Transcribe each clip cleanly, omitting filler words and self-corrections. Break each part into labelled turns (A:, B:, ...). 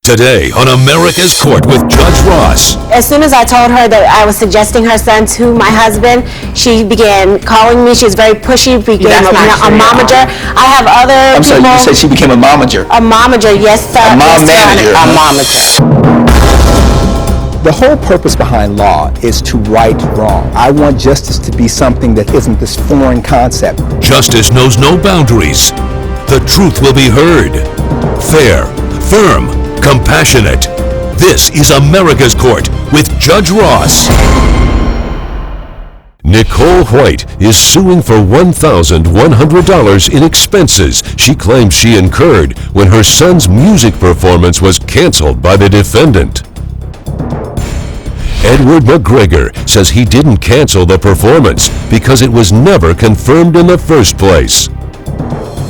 A: Today on America's Court with Judge Ross.
B: As soon as I told her that I was suggesting her son to my husband, she began calling me. She was very pushy, became a momager. I have other people.
C: I'm sorry, you said she became a momager.
B: A momager, yes, sir.
C: A mom manager.
B: A momager.
D: The whole purpose behind law is to right wrong. I want justice to be something that isn't this foreign concept.
A: Justice knows no boundaries. The truth will be heard. Fair, firm, compassionate. This is America's Court with Judge Ross. Nicole White is suing for $1,100 in expenses she claims she incurred when her son's music performance was canceled by the defendant. Edward McGregor says he didn't cancel the performance because it was never confirmed in the first place.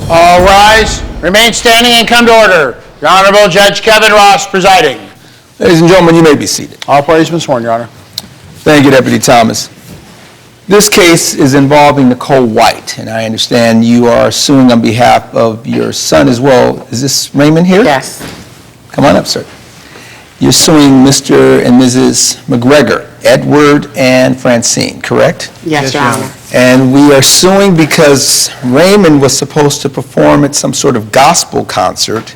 E: All rise, remain standing and come to order. The Honorable Judge Kevin Ross presiding.
C: Ladies and gentlemen, you may be seated.
E: All parties been sworn, Your Honor.
C: Thank you, Deputy Thomas. This case is involving Nicole White, and I understand you are suing on behalf of your son as well. Is this Raymond here?
B: Yes.
C: Come on up, sir. You're suing Mr. and Mrs. McGregor, Edward and Francine, correct?
B: Yes, Your Honor.
C: And we are suing because Raymond was supposed to perform at some sort of gospel concert.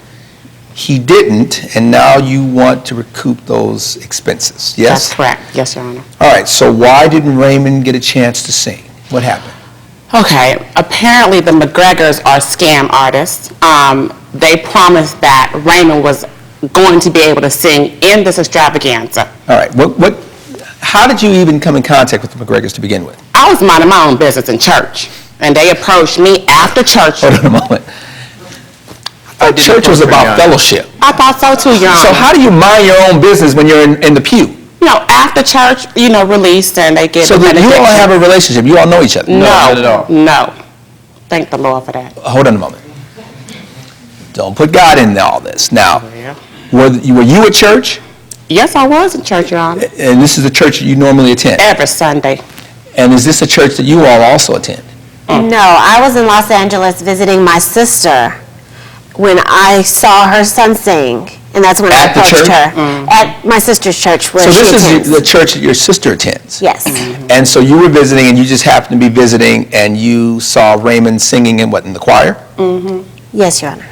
C: He didn't, and now you want to recoup those expenses, yes?
F: That's correct. Yes, Your Honor.
C: All right, so why didn't Raymond get a chance to sing? What happened?
F: Okay, apparently the McGregors are scam artists. They promised that Raymond was going to be able to sing in this extravaganza.
C: All right, how did you even come in contact with the McGregors to begin with?
F: I was minding my own business in church, and they approached me after church.
C: Hold on a moment. Church was about fellowship.
F: I thought so too, Your Honor.
C: So how do you mind your own business when you're in the pew?
F: You know, after church, released and they get
C: So
F: the
C: you all have a relationship? You all know each other?
F: No,
C: not at all.
F: No. Thank the Lord for that.
C: Hold on a moment. Don't put God into all this. Now,
F: Yeah.
C: were you at church?
F: Yes, I was in church, Your Honor.
C: And this is the church that you normally attend?
F: Every Sunday.
C: And is this a church that you all also attend?
B: No, I was in Los Angeles visiting my sister when I saw her son sing, and that's when I
C: At the
B: approached
C: church?
B: her. At my sister's church where
C: So
B: she
C: this
B: attends.
C: is the church that your sister attends?
B: Yes.
C: And so you were visiting, and you just happened to be visiting, and you saw Raymond singing in the choir?
B: Yes, Your Honor.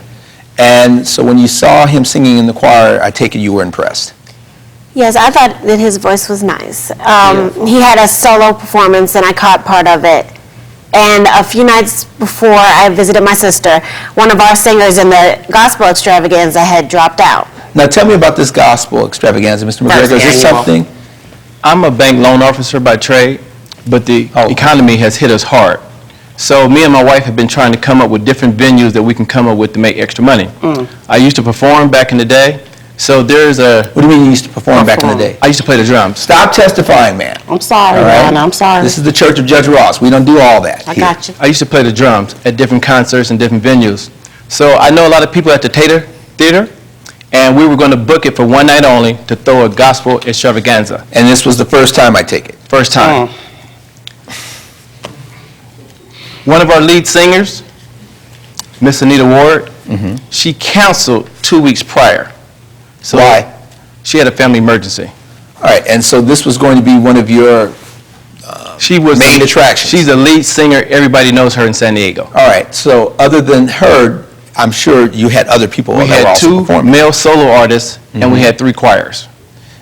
C: And so when you saw him singing in the choir, I take it you were impressed?
B: Yes, I thought that his voice was nice. He had a solo performance, and I caught part of it. And a few nights before I visited my sister, one of our singers in the gospel extravaganza had dropped out.
C: Now tell me about this gospel extravaganza, Mr. McGregor. Is this
F: annual.
C: something?
G: I'm a bank loan officer by trade, but the economy has hit us hard. So me and my wife have been trying to come up with different venues that we can come up with to make extra money. I used to perform back in the day, so there's a...
C: What do you mean you used to perform back in the day?
G: I used to play the drums.
C: Stop testifying, man.
F: I'm sorry,
C: All
F: Your
C: right?
F: Honor. I'm sorry.
C: This is the Church of Judge Ross. We don't do all that
F: I
C: here.
F: got you.
G: I used to play the drums at different concerts and different venues. So I know a lot of people at the Theater, and we were going to book it for one night only to throw a gospel extravaganza.
C: And this was the first time, I take it?
G: First time. One of our lead singers, Miss Anita Ward, she canceled 2 weeks prior. So
C: Why?
G: She had a family emergency.
C: All right, and so this was going to be one of your
G: She was
C: main attractions?
G: She's the lead singer. Everybody knows her in San Diego.
C: All right, so other than her, I'm sure you had other people
G: We
C: that were
G: had
C: also
G: two
C: performing.
G: male solo artists, and we had 3 choirs.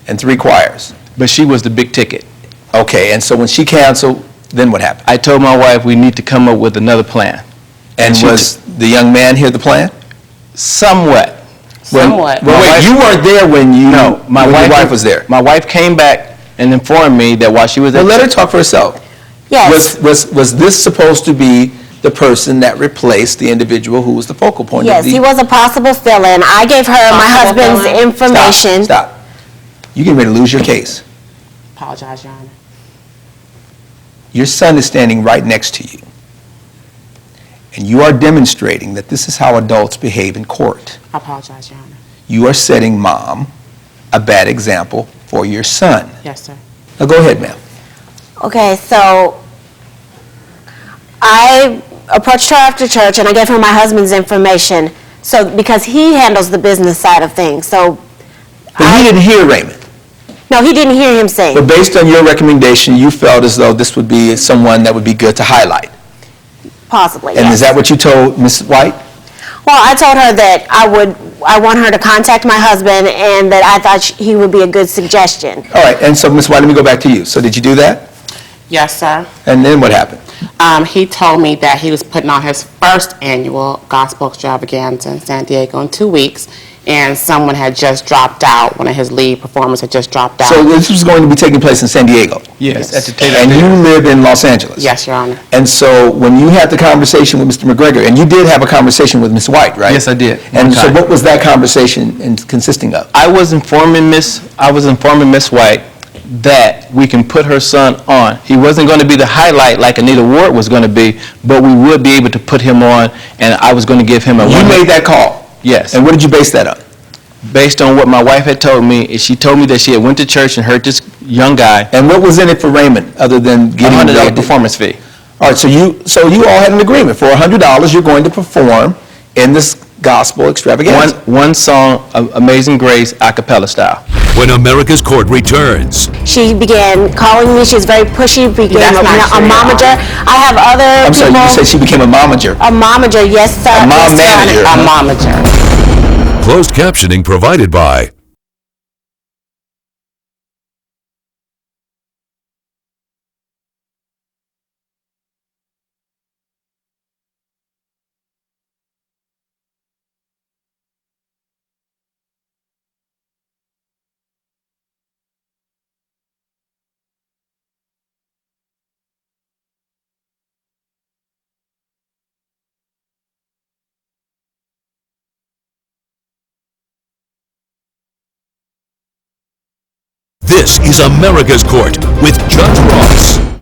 C: And 3 choirs.
G: But she was the big ticket.
C: Okay, and so when she canceled, then what happened?
G: I told my wife we need to come up with another plan.
C: And
G: she
C: was the young man here the plan?
G: Somewhat.
F: Somewhat.
C: Well, wait, you weren't there when your wife was there.
G: My wife came back and informed me that while she was
C: Well,
G: at
C: let her talk for herself.
B: Yes.
C: Was this supposed to be the person that replaced the individual who was the focal point
B: Yes,
C: of the...
B: he was a possible fill-in. I gave her my
F: Possible
B: husband's
F: fill-in?
B: information.
C: Stop. You're getting ready to lose your case.
F: Apologize, Your Honor.
C: Your son is standing right next to you. And you are demonstrating that this is how adults behave in court.
F: I apologize, Your Honor.
C: You are setting mom a bad example for your son.
F: Yes, sir.
C: Now go ahead, ma'am.
B: Okay, so I approached her after church, and I gave her my husband's information. So because he handles the business side of things, so
C: But he didn't hear Raymond.
B: No, he didn't hear him sing.
C: But based on your recommendation, you felt as though this would be someone that would be good to highlight.
B: Possibly,
C: And
B: yes.
C: is that what you told Ms. White?
B: Well, I told her that I want her to contact my husband and that I thought he would be a good suggestion.
C: All right, and so Ms. White, let me go back to you. So did you do that?
F: Yes, sir.
C: And then what happened?
F: He told me that he was putting on his first annual gospel extravaganza in San Diego in 2 weeks, and someone had just dropped out. One of his lead performers had just dropped out.
C: So this was going to be taking place in San Diego?
G: Yes, at the Taylor
C: And
G: Theater.
C: you live in Los Angeles?
F: Yes, Your Honor.
C: And so when you had the conversation with Mr. McGregor, and you did have a conversation with Ms. White, right?
G: Yes, I did.
C: And
G: One
C: so
G: time.
C: what was that conversation consisting of?
G: I was informing Miss White that we can put her son on. He wasn't going to be the highlight like Anita Ward was going to be, but we would be able to put him on, and I was going to give him a
C: You made that call?
G: Yes.
C: And what did you base that on?
G: Based on what my wife had told me, is she told me that she had went to church and heard this young guy,
C: And what was in it for Raymond, other than
G: a
C: getting
G: $100 performance fee.
C: All right, so you all had an agreement. For $100, you're going to perform in this gospel extravaganza.
G: One song, Amazing Grace, a cappella style.
A: When America's Court returns,
B: She began calling me. She was very pushy, became
F: That's not
B: a
F: true,
B: momager. I have other
C: I'm
B: people.
C: sorry, you said she became a momager.
B: A momager, yes, sir.
C: A mom
B: Yes, Your Honor.
C: manager.
F: A momager.
A: closed captioning provided by This is America's Court with Judge Ross.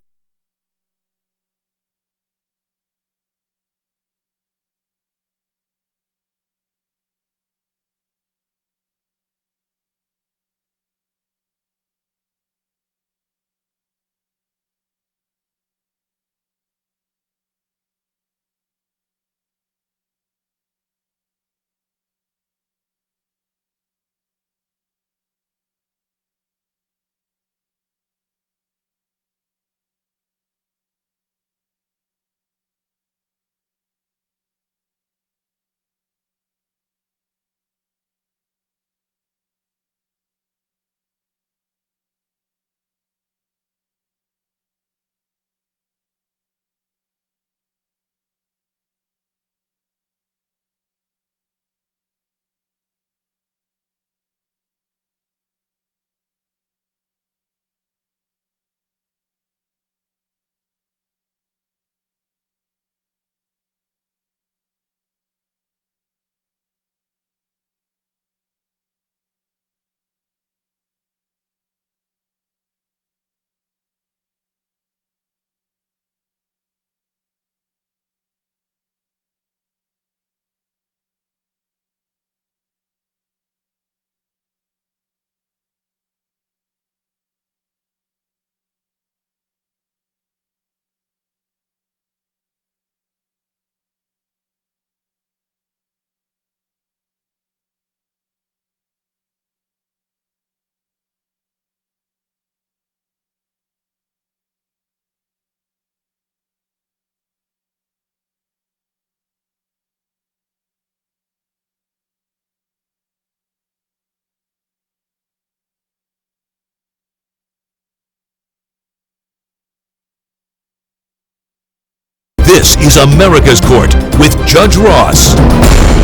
A: This is America's Court with Judge Ross.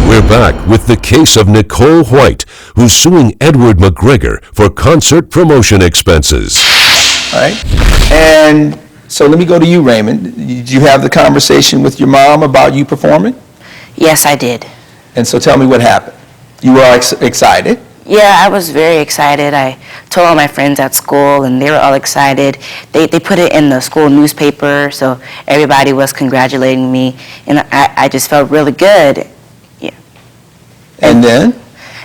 A: We're back with the case of Nicole White, who's suing Edward McGregor for concert promotion expenses.
C: All right? And so let me go to you, Raymond. Did you have the conversation with your mom about you performing?
H: Yes, I did.
C: And so tell me what happened. You were excited.
H: Yeah, I was very excited. I told all my friends at school, and they were all excited. They put it in the school newspaper, so everybody was congratulating me, and I just felt really good. Yeah.
C: And then?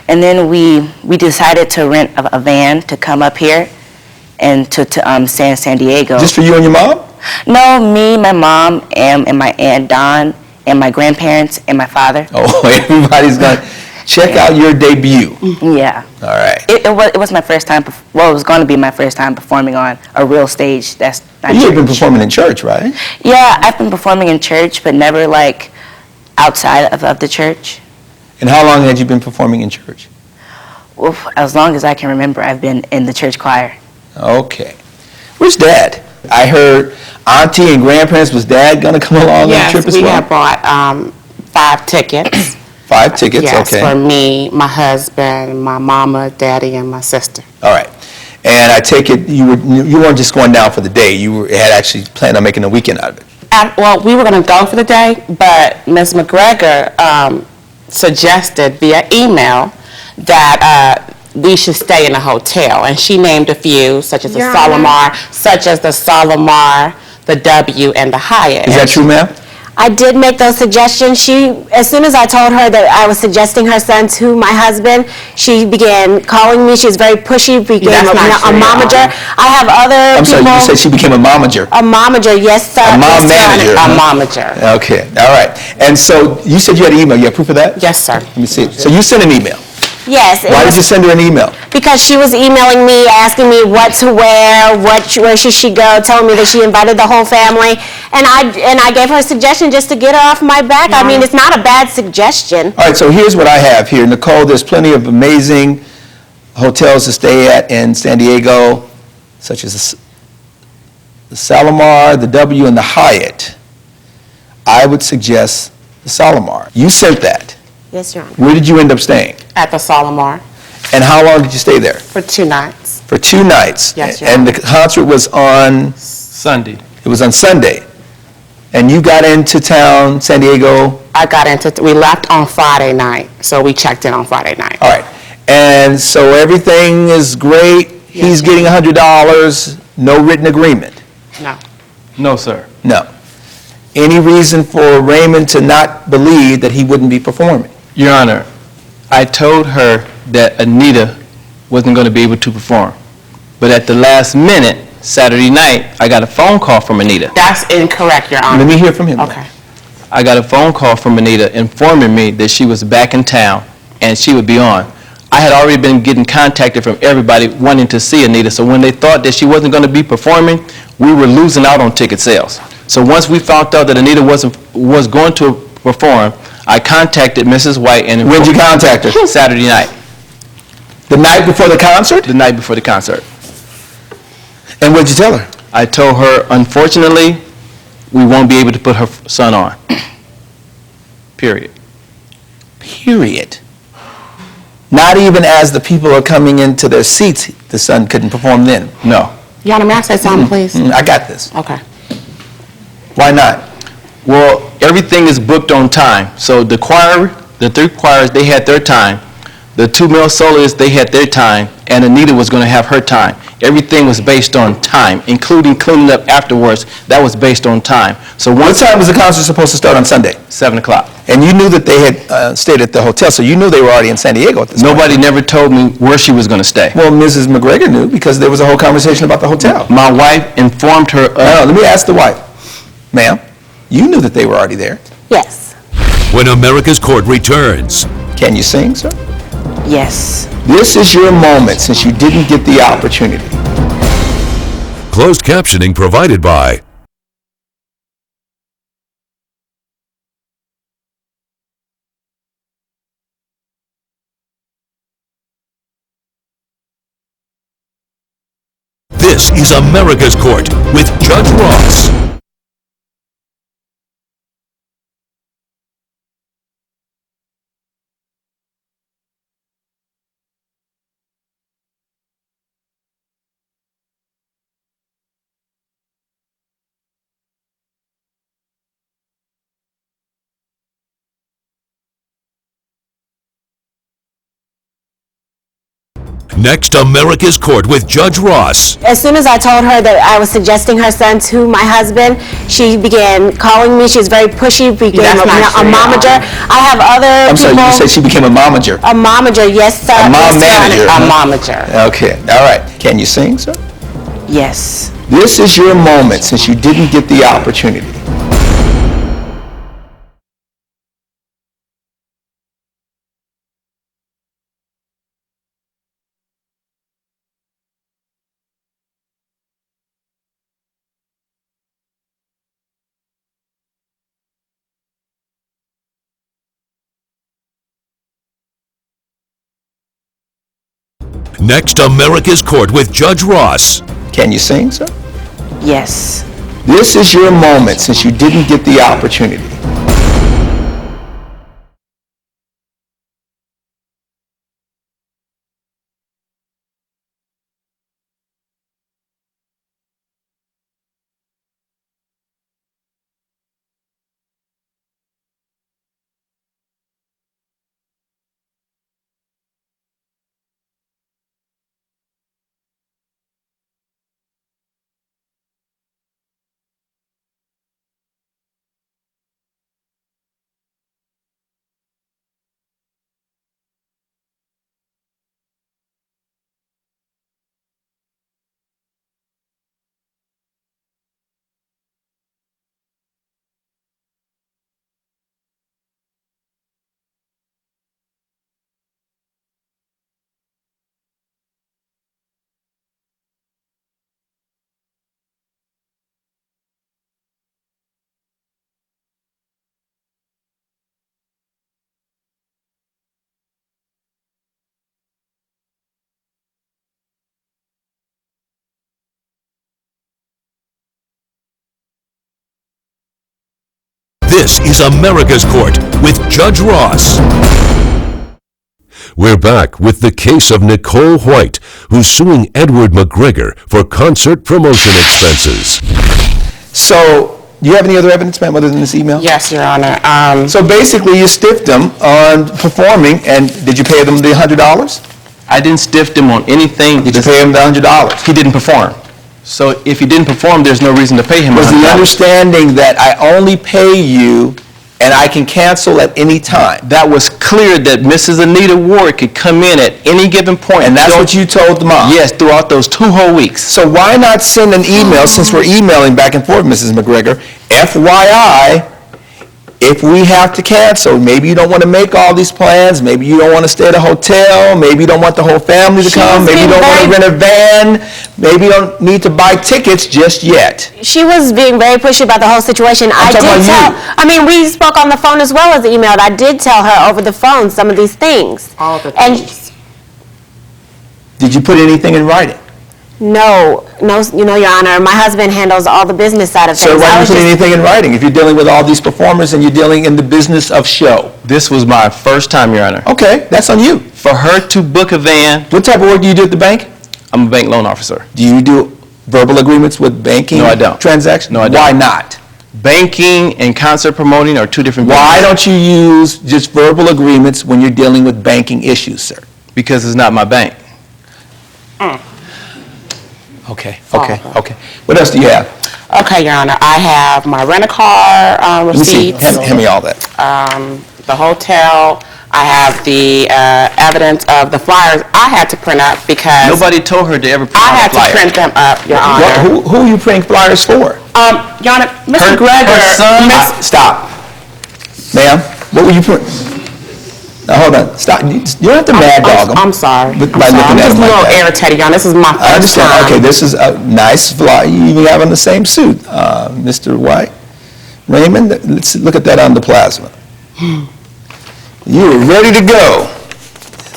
H: And then we decided to rent a van to come up here and to San Diego.
C: Just for you and your mom?
H: No, me, my mom, and my Aunt Dawn, and my grandparents, and my father.
C: Oh, everybody's going. Check out your debut.
H: Yeah.
C: All right.
H: It was my first time, well, it was going to be my first time performing on a real stage. That's not
C: You've been
H: church.
C: performing in church, right?
H: Yeah, I've been performing in church, but never like outside of the church.
C: And how long had you been performing in church?
H: Well, as long as I can remember, I've been in the church choir.
C: Okay. Where's Dad? I heard auntie and grandparents. Was Dad going to come along on the trip as
F: Yes, we
C: well?
F: had bought 5 tickets.
C: 5 tickets,
F: Yes,
C: okay.
F: for me, my husband, my mama, daddy, and my sister.
C: All right. And I take it you weren't just going down for the day. You had actually planned on making a weekend out of it.
F: Well, we were going to go for the day, but Ms. McGregor suggested via email that we should stay in a hotel, and she named a few, such as the
B: Your Honor.
F: Solomar, the W, and the Hyatt.
C: Is that true, ma'am?
B: I did make those suggestions. As soon as I told her that I was suggesting her son to my husband, she began calling me. She was very pushy, became
F: That's not
B: a
F: true, Your
B: momager.
F: Honor.
B: I have other
C: I'm
B: people.
C: sorry, you said she became a momager.
B: A momager, yes, sir.
C: A mom
B: Yes, Your
C: manager.
B: Honor.
F: A momager.
C: Okay, all right. And so you said you had an email. You have proof of that?
F: Yes, sir.
C: Let me see. So you sent an email.
B: Yes. it
C: Why
B: was-
C: did you send her an email?
B: Because she was emailing me, asking me what to wear, where should she go, telling me that she invited the whole family, and I gave her a suggestion just to get her off my back. I mean, it's not a bad suggestion.
C: All right, so here's what I have here. Nicole, there's plenty of amazing hotels to stay at in San Diego, such as the Solomar, the W, and the Hyatt. I would suggest the Solomar. You sent that.
B: Yes, Your Honor.
C: Where did you end up staying?
F: At the Solomar
C: And how long did you stay there?
F: for 2 nights.
C: For 2 nights.
F: Yes, Your
C: And the
F: Honor.
C: concert was on,
G: Sunday.
C: it was on Sunday. And you got into town, San Diego,
F: We left on Friday night, so we checked in on Friday night.
C: all right. And so everything is great. He's getting $100, no written agreement.
F: No.
G: No, sir.
C: No. Any reason for Raymond to not believe that he wouldn't be performing?
G: Your Honor, I told her that Anita wasn't going to be able to perform. But at the last minute, Saturday night, I got a phone call from Anita.
F: That's incorrect, Your Honor.
C: Let me hear from him.
F: Okay.
G: I got a phone call from Anita informing me that she was back in town and she would be on. I had already been getting contacted from everybody wanting to see Anita, so when they thought that she wasn't going to be performing, we were losing out on ticket sales. So once we found out that Anita was going to perform, I contacted Mrs. White and
C: When did you contact her?
G: Saturday night,
C: The night before the concert?
G: the night before the concert.
C: And what did you tell her?
G: I told her, unfortunately, we won't be able to put her son on. Period.
C: Period. Not even as the people are coming into their seats, the son couldn't perform then.
G: No.
F: Your Honor, may I say something, please?
C: I got this.
F: Okay.
C: Why not?
G: Well, everything is booked on time. So the choir, the 3 choirs, they had their time. The 2 male soloists, they had their time. And Anita was going to have her time. Everything was based on time, including cleaning up afterwards. That was based on time. So
C: What
G: once
C: time was the concert supposed to start on Sunday?
G: 7 o'clock.
C: And you knew that they had stayed at the hotel, so you knew they were already in San Diego at this point.
G: Nobody never told me where she was going to stay.
C: Well, Mrs. McGregor knew because there was a whole conversation about the hotel.
G: My wife informed her
C: No, let me ask the wife. Ma'am, you knew that they were already there.
B: Yes.
A: When America's Court returns.
C: Can you sing, sir?
H: Yes.
C: This is your moment since you didn't get the opportunity.
A: Closed captioning provided by This is America's Court with Judge Ross. Next, America's Court with Judge Ross.
B: As soon as I told her that I was suggesting her son to my husband, she began calling me. She was very pushy, became
F: That's
B: a
F: not true, Your
B: momager.
F: Honor.
B: I have other
C: I'm
B: people.
C: sorry, you said she became a momager.
B: A momager, yes, sir.
C: A mom
B: Yes, Your Honor.
C: manager.
F: A momager.
C: Okay, all right. Can you sing, sir?
H: Yes.
C: This is your moment since you didn't get the opportunity.
A: Next, America's Court with Judge Ross.
C: Can you sing, sir?
H: Yes.
C: This is your moment since you didn't get the opportunity.
A: This is America's Court with Judge Ross. We're back with the case of Nicole White, who's suing Edward McGregor for concert promotion expenses.
C: So, do you have any other evidence, ma'am, other than this email?
F: Yes, Your Honor.
C: So basically, you stiffed him on performing, and did you pay them the $100?
G: I didn't stiff him on anything.
C: Did you pay him the $100?
G: He didn't perform. So if he didn't perform, there's no reason to pay him
C: Was the
G: $100.
C: understanding that I only pay you and I can cancel at any time?
G: That was clear that Mrs. Anita Ward could come in at any given point.
C: And that's what you told the mom?
G: Yes, throughout those 2 whole weeks.
C: So why not send an email, since we're emailing back and forth, Mrs. McGregor, FYI, if we have to cancel, maybe you don't want to make all these plans, maybe you don't want to stay at a hotel, maybe you don't want the whole family to come, maybe you don't want to rent a van, maybe you don't need to buy tickets just yet.
B: She was being very pushy about the whole situation.
C: talking about
B: We spoke on the phone as well as emailed. I did tell her over the phone some of these things.
F: All the
B: And
F: things.
C: Did you put anything in writing?
B: no, Your Honor, my husband handles all the business side of things.
C: So why
B: I
C: didn't
B: was
C: you put
B: just-
C: anything in writing if you're dealing with all these performers and you're dealing in the business of show?
G: This was my first time, Your Honor.
C: Okay, that's on you.
G: For her to book a van,
C: What type of work do you do at the bank?
G: I'm a bank loan officer.
C: Do you do verbal agreements with banking?
G: No, I don't.
C: Transactions?
G: No, I don't.
C: Why not?
G: Banking and concert promoting are 2 different
C: Why
G: things.
C: don't you use just verbal agreements when you're dealing with banking issues, sir?
G: Because it's not my bank.
C: Okay. What else do you have?
F: Okay, Your Honor, I have my rent-a-car
C: Let me see.
F: receipts,
C: Hand me all that.
F: the hotel. I have the evidence of the flyers I had to print up because
G: Nobody told her to ever print
F: I
G: out
F: had
G: a flyer.
F: to print them up, Your Honor.
C: Who are you printing flyers for?
F: Your Honor, Mr. Gregor,
G: her son-
C: Stop. Ma'am, what were you printing? Now, hold on. Stop. You don't have to mad dog them.
F: I'm sorry.
C: But
F: I'm
C: by
F: sorry.
C: looking
F: I'm
C: at
F: just a
C: them like
F: little
C: that.
F: irritated, Your Honor. This is my
C: I
F: first
C: understand.
F: time.
C: Okay, this is a nice flyer. You even have on the same suit, Mr. White. Raymond, let's look at that on the plasma. You were ready to go.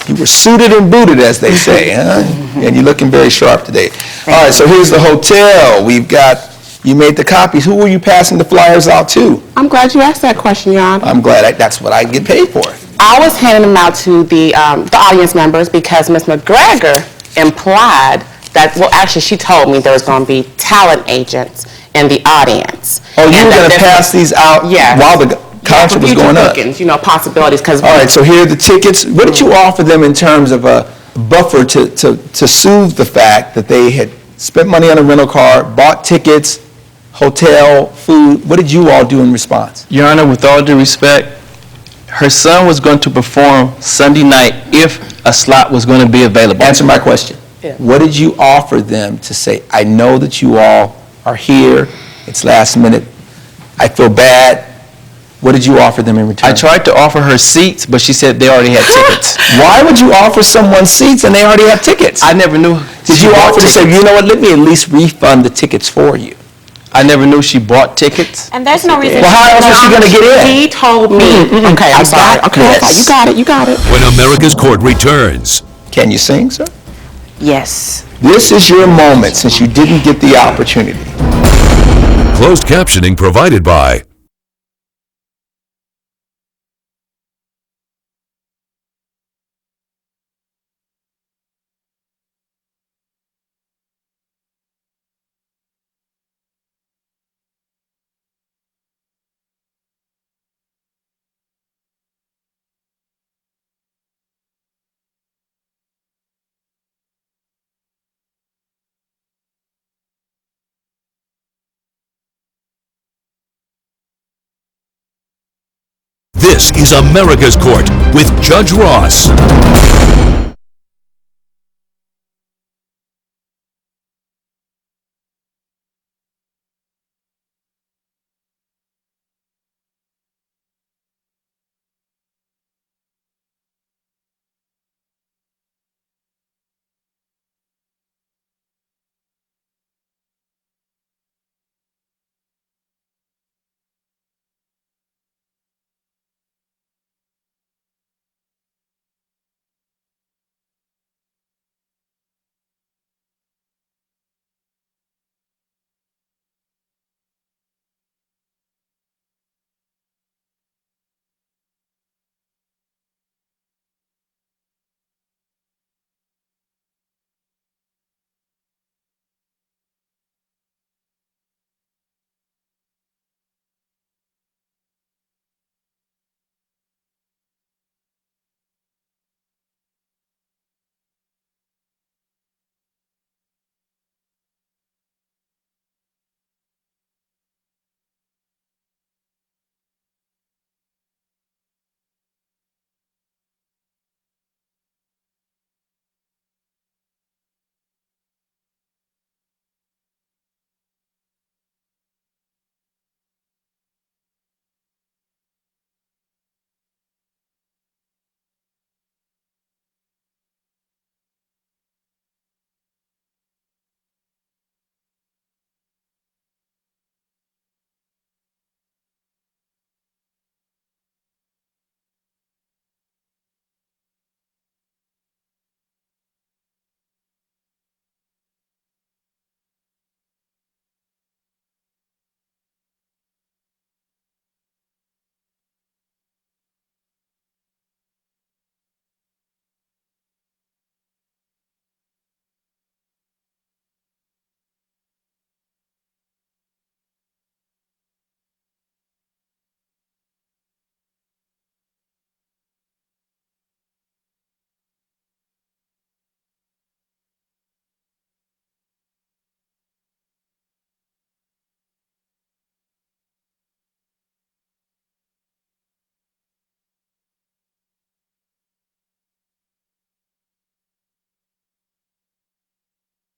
C: You were suited and booted, as they say, huh? And you're looking very sharp today. All right, so here's the hotel. We've got, you made the copies. Who were you passing the flyers out to?
F: I'm glad you asked that question, Your Honor.
C: I'm glad that's what I get paid for.
F: I was handing them out to the audience members because Ms. McGregor implied that, well, actually, she told me there was going to be talent agents in the audience.
C: Oh, you were going to pass these out
F: Yes.
C: while the concert was going on?
F: Bookings, possibilities, because...
C: All right, so here are the tickets. What did you offer them in terms of a buffer to soothe the fact that they had spent money on a rental car, bought tickets, hotel, food? What did you all do in response?
G: Your Honor, with all due respect, her son was going to perform Sunday night if a slot was going to be available.
C: Answer my question.
F: Yeah.
C: What did you offer them to say, I know that you all are here, it's last minute, I feel bad. What did you offer them in return?
G: I tried to offer her seats, but she said they already had tickets.
C: Why would you offer someone seats and they already have tickets?
G: I never knew.
C: Did you offer to say, you know what, let me at least refund the tickets for you?
G: I never knew she bought tickets.
B: And there's no reason.
C: Well, how else was she going to get in?
F: He told me... Okay, I'm sorry. Okay,
C: this.
F: you got it.
A: When America's Court returns.
C: Can you sing, sir?
H: Yes.
D: This is your moment since you didn't get the opportunity.
A: Closed captioning provided by This is America's Court with Judge Ross.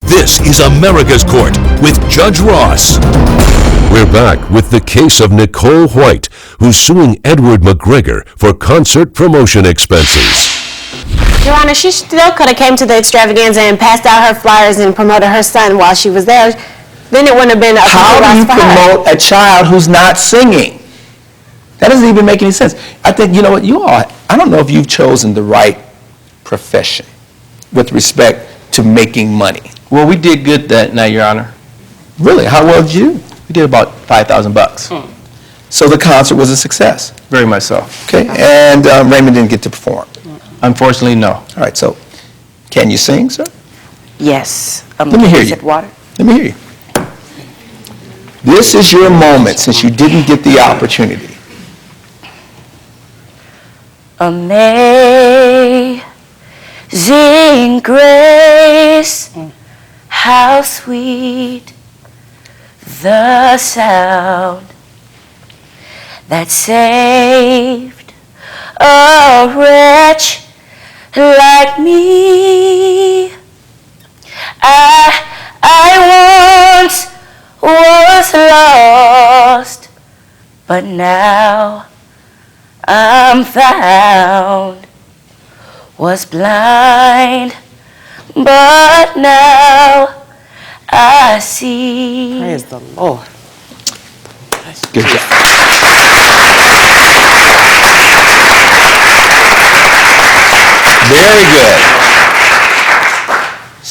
A: This is America's Court with Judge Ross. We're back with the case of Nicole White, who's suing Edward McGregor for concert promotion expenses.
B: Your Honor, she still could have came to the extravaganza and passed out her flyers and promoted her son while she was there. Then it wouldn't have been a
D: How do you
B: for her.
D: promote a child who's not singing? That doesn't even make any sense. I think, you know what, you all, I don't know if you've chosen the right profession with respect to making money.
G: Well, we did good that night, Your Honor.
D: Really, how well did you do?
G: We did about $5,000.
D: So the concert was a success.
G: Very much so.
D: Okay, and Raymond didn't get to perform.
G: Unfortunately, no.
D: All right, so can you sing, sir?
H: Yes.
D: Let me hear
H: is
D: you.
H: it water?
D: Let me hear you. This is your moment since you didn't get the opportunity.
H: Amazing grace, how sweet the sound that saved a wretch like me. I once was lost, but now I'm found. Was blind, but now I see.
F: Praise the Lord.
D: Good job. Very good.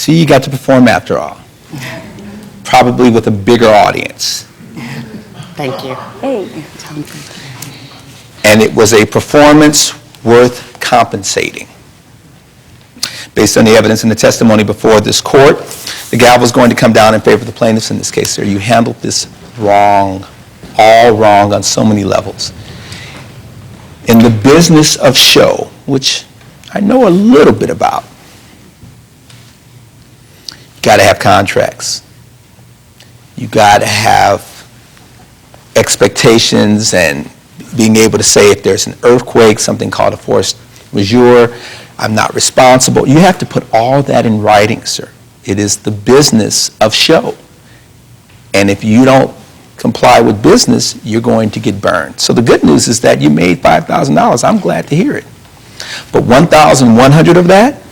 C: See, you got to perform after all. Probably with a bigger audience.
F: Thank you.
C: And it was a performance worth compensating. Based on the evidence and the testimony before this court, the gavel is going to come down in favor of the plaintiffs in this case, sir. You handled this wrong, all wrong on so many levels. In the business of show, which I know a little bit about, you got to have contracts. You got to have expectations and being able to say if there's an earthquake, something called a force majeure, I'm not responsible. You have to put all that in writing, sir. It is the business of show. And if you don't comply with business, you're going to get burned. So the good news is that you made $5,000. I'm glad to hear it. But $1,100 of that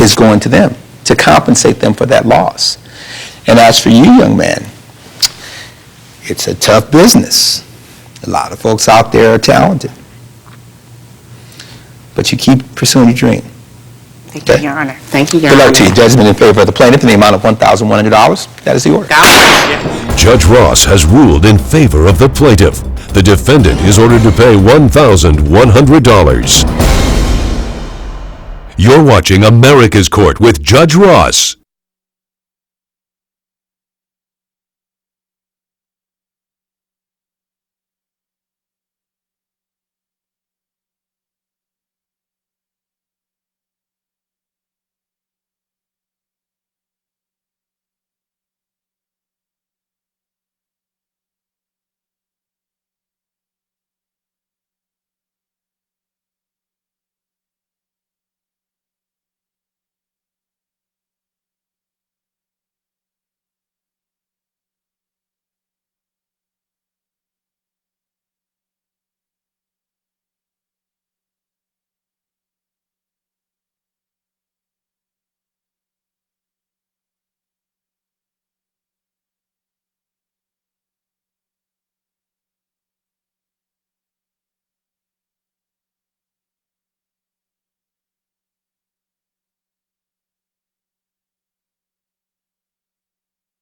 C: is going to them to compensate them for that loss. And as for you, young man, it's a tough business. A lot of folks out there are talented. But you keep pursuing your dream.
H: Thank you, Your Honor.
F: Thank you, Your
C: Good
F: Honor.
C: luck to you. Judgment in favor of the plaintiff in the amount of $1,100. That is the order.
A: Judge Ross has ruled in favor of the plaintiff. The defendant is ordered to pay $1,100. You're watching America's Court with Judge Ross.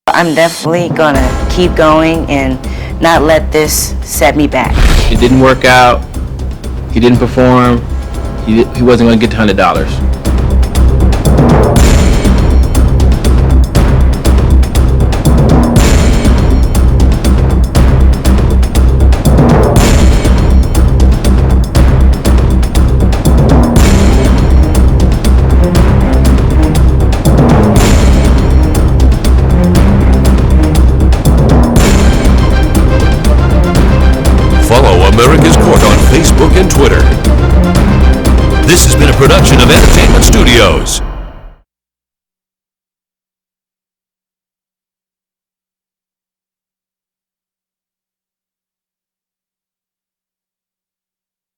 H: I'm definitely gonna keep going and not let this set me back.
G: It didn't work out. He didn't perform. He wasn't going to get the $100.
A: Follow America's Court on Facebook and Twitter. This has been a production of Entertainment Studios.